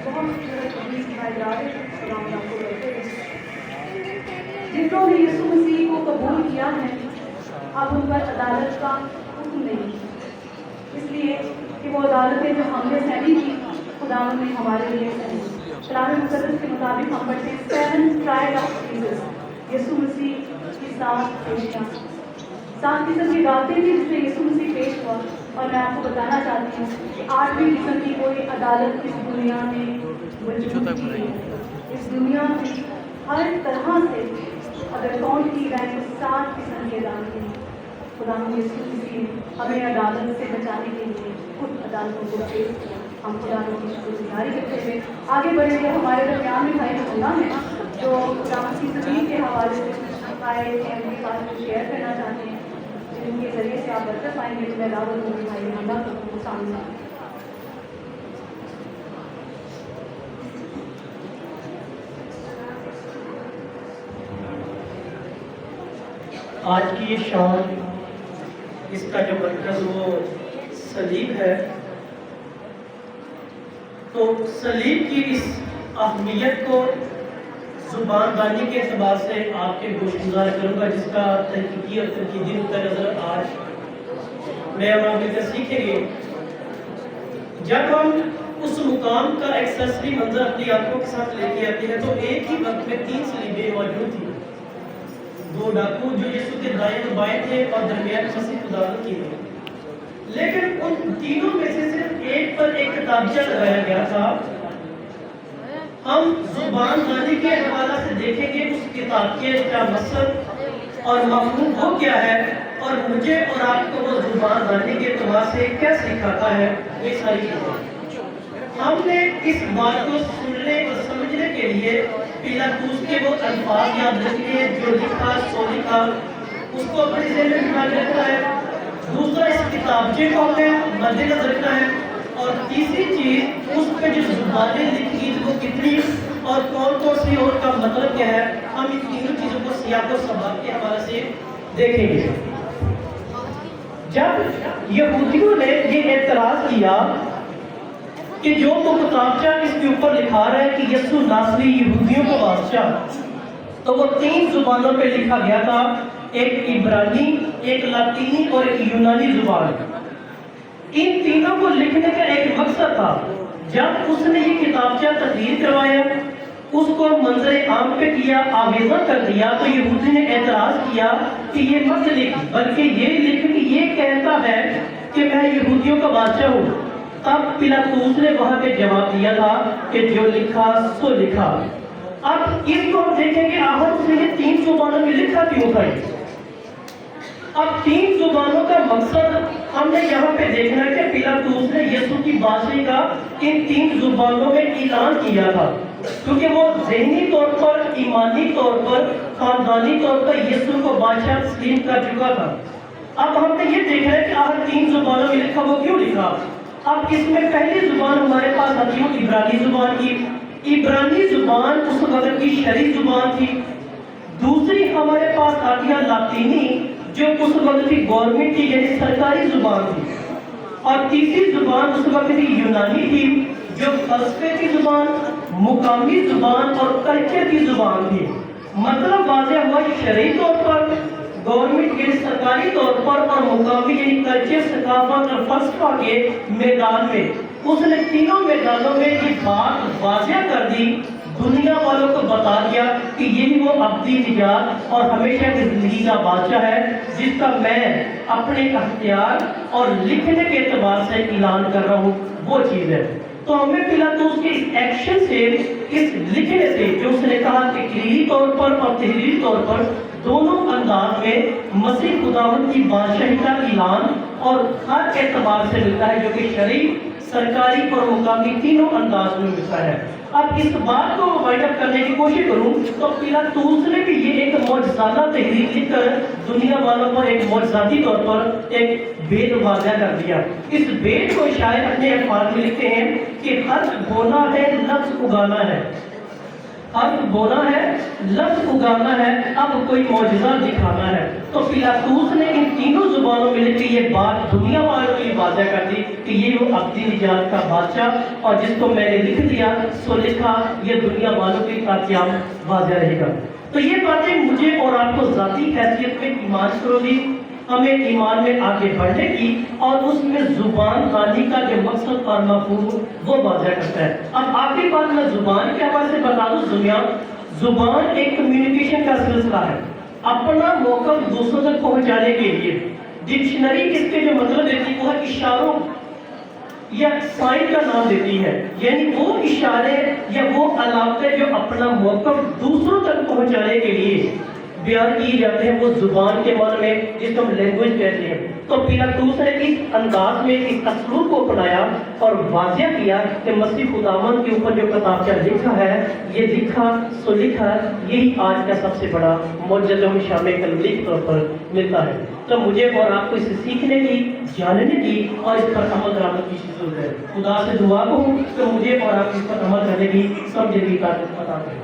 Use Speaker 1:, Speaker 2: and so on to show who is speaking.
Speaker 1: بہت خوبصورت حدیث دکھائی جا رہے ہیں سلام اللہ کو رہتے ہیں جنہوں نے یسوع مسیح کو قبول کیا ہے اب ان پر عدالت کا حکم نہیں، اس لیے کہ وہ عدالتیں جو ہم نے سہی کی خدا نے ہمارے لیے سہی۔ کلام مقدس کے مطابق ہم پڑھتے ہیں 7 ٹرائل آف جیسس، یسوع مسیح کی 7 پیشیاں، 7 قسم کی باتیں تھیں جس میں یسوع مسیح پیش ہوا، اور میں آپ کو بتانا چاہتی ہوں کہ 8ویں قسم کی کوئی عدالت اس دنیا میں موجود نہیں ہے۔ اس دنیا میں ہر طرح سے اگر کون کی جائے تو 7 قسم کی عدالتیں ہیں۔ خدا یسوع مسیح نے ہمیں عدالت سے بچانے کے لیے خود عدالتوں کو پیش کیا۔ ہم خدا کی شکر گزاری کرتے ہوئے آگے بڑھیں گے۔ ہمارے درمیان میں بھائی اللہ ہے جو خدا کی زمین کے حوالے سے آئے ہیں، اپنی بات کو شیئر کرنا چاہتے ہیں، جن کے ذریعے سے آپ برکت پائیں گے۔ میں دعوت ہوں بھائی اللہ کو سامنے
Speaker 2: آج کی یہ شام اس کا جو مرکز وہ صلیب ہے، تو صلیب کی اس اہمیت کو زبان دانی کے اعتبار سے آپ کے گوش گزار کروں گا، جس کا تحقیقی اور تنقیدی نقطہ نظر آج میں اور آپ مل کر سیکھیں گے۔ جب ہم اس مقام کا ایکسیسری منظر اپنی آنکھوں کے ساتھ لے کے آتے ہیں تو ایک ہی وقت میں 3 صلیبیں موجود تھیں، 2 ڈاکو جو یسوع کے دائیں اور بائیں تھے اور درمیان مسیح خدا کی تھی، لیکن ان تینوں میں سے صرف ایک پر ایک کتابچہ لگایا گیا تھا۔ ہم زبان دانی کے حوالے سے دیکھیں گے اس کتاب کے کیا مقصد اور مفہوم ہو کیا ہے، اور مجھے اور آپ کو وہ زبان دانی کے اعتبار سے کیا سکھاتا ہے، یہ ساری چیزیں ہم نے اس بات کو سننے اور سمجھنے کے لیے پیلاطس کے وہ الفاظ یاد رکھنے ہیں جو لکھا سو لکھا، اس کو اپنی ذہن میں بٹھا کے رکھنا ہے۔ دوسرا اس کتابچے کو ہمیں مد نظر رکھنا ہے، اور تیسری چیز اس پہ جو زبانیں لکھی وہ کتنی اور کون کون سی اور کا مطلب کیا ہے، ہم ان تینوں چیزوں کو سیاق و سباق کے حوالے سے دیکھیں گے۔ جب یہودیوں نے یہ اعتراض کیا کہ جو تو کتابچہ اس کے اوپر لکھا رہا ہے کہ یسوع ناصری یہودیوں کا بادشاہ، تو وہ 3 زبانوں پہ لکھا گیا تھا، ایک عبرانی، ایک لاطینی اور ایک یونانی زبان۔ ان تینوں کو لکھنے کا ایک مقصد تھا۔ جب اس نے یہ کتابچہ تحریر کروایا، اس کو منظر عام پہ کیا، آویزہ کر دیا، تو یہودی نے اعتراض کیا کہ یہ مت لکھ، بلکہ یہ لکھ کہ یہ کہتا ہے کہ میں یہودیوں کا بادشاہ ہوں۔ تب پیلاطس نے وہاں پہ جواب دیا تھا کہ جو لکھا سو لکھا۔ اب اس کو ہم دیکھیں کہ آخر اس نے یہ 3 زبانوں میں لکھا کیوں تھا۔ اب 3 زبانوں کا مقصد ہم نے یہاں پہ دیکھنا ہے کہ پیلاطس نے یسوع کی بادشاہی کا ان 3 زبانوں میں اعلان کیا تھا، کیونکہ وہ ذہنی طور پر، ایمانی طور پر، خاندانی طور پر یسوع کو بادشاہ تسلیم کر چکا تھا۔ اب ہم نے یہ دیکھا ہے کہ آخر 3 زبانوں میں لکھا، وہ کیوں لکھا۔ اب اس میں پہلی زبان ہمارے پاس آتی ہے عبرانی زبان کی۔ عبرانی زبان اس وقت کی شرعی زبان تھی۔ دوسری ہمارے پاس آتی ہے لاطینی، جو اس وقت کی گورنمنٹ کی یعنی سرکاری زبان تھی، اور تیسری زبان اس وقت کی یونانی تھی، جو فلسفے کی زبان، مقامی زبان اور کلچر کی زبان تھی۔ مطلب واضح ہوا کہ شرعی طور پر، گورنمنٹ یعنی سرکاری طور پر، اور مقامی یعنی کلچر، ثقافت اور فلسفہ کے میدان میں اس نے تینوں میدانوں میں یہ بات واضح کر دی، دنیا والوں کو بتا دیا کہ یہی وہ ابدی نجات اور ہمیشہ کی زندگی کا بادشاہ ہے، جس کا میں اپنے اختیار اور لکھنے کے اعتبار سے اعلان کر رہا ہوں، وہ چیز ہے۔ تو ہمیں پیلاطس کے اس ایکشن سے، اس لکھنے سے، جو اس نے کہا کہ تقریری طور پر اور تحریری طور پر دونوں انداز میں مسیح خداوند کی بادشاہی کا اعلان اور ہر اعتبار سے ملتا ہے، جو کہ شرعی، سرکاری اور مقامی تینوں انداز میں ملتا ہے۔ اب اس بات کو وائنڈ اپ کرنے کی کوشش کروں تو پیلاطس نے بھی یہ ایک معجزانہ تحریر لکھ کر دنیا والوں پر ایک معجزاتی طور پر ایک بید واضح کر دیا۔ اس بید کو شاید اپنے الفاظ میں لکھتے ہیں کہ حق ہونا ہے، لفظ اگانا ہے۔ حرف بونا ہے، لفظ اگانا ہے، اب کوئی معجزہ دکھانا ہے۔ تو پیلاطوس نے ان تینوں زبانوں میں لکھ کے یہ بات دنیا والوں کے لیے واضح کر دی کہ یہ وہ ابدی نجات کا بادشاہ، اور جس کو میں نے لکھ دیا سو لکھا، یہ دنیا والوں کے قیام واضح رہے گا۔ تو یہ باتیں مجھے اور آپ کو ذاتی حیثیت میں ایمان کرو ہمیں ایمان میں آگے بڑھنے کی، اور اس میں زبان خانی کا جو مقصد اور مفہوم وہ واضح کرتا ہے۔ اب آخری بات میں زبان کے حوالے سے بتا دوں، زبان ایک کمیونیکیشن کا سلسلہ ہے، اپنا موقف دوسروں تک پہنچانے کے لیے۔ ڈکشنری اس کے جو مطلب دیتی ہے وہ اشاروں یا سائن کا نام دیتی ہے، یعنی وہ اشارے یا وہ علامتیں جو اپنا موقف دوسروں تک پہنچانے کے لیے بیان کی جاتے ہیں، وہ زبان کے معنی میں جس کو ہم لینگویج کہتے ہیں۔ تو پیلاطوس نے اس انداز میں اس اسلوب کو اپنایا اور واضح کیا کہ مسیح خداوند کے اوپر جو کتابچہ لکھا ہے، یہ لکھا سو لکھا، یہی آج کا سب سے بڑا معجزہ ہمیں شام کلوری کے طور پر ملتا ہے۔ تو مجھے اور آپ کو اسے سیکھنے کی، جاننے کی اور اس پر عمل درآمد کی ضرورت ہے۔ خدا سے دعا کو کہ مجھے اور آپ اس پر عمل کرنے کی سمجھنے کی طاقت عطا کرے۔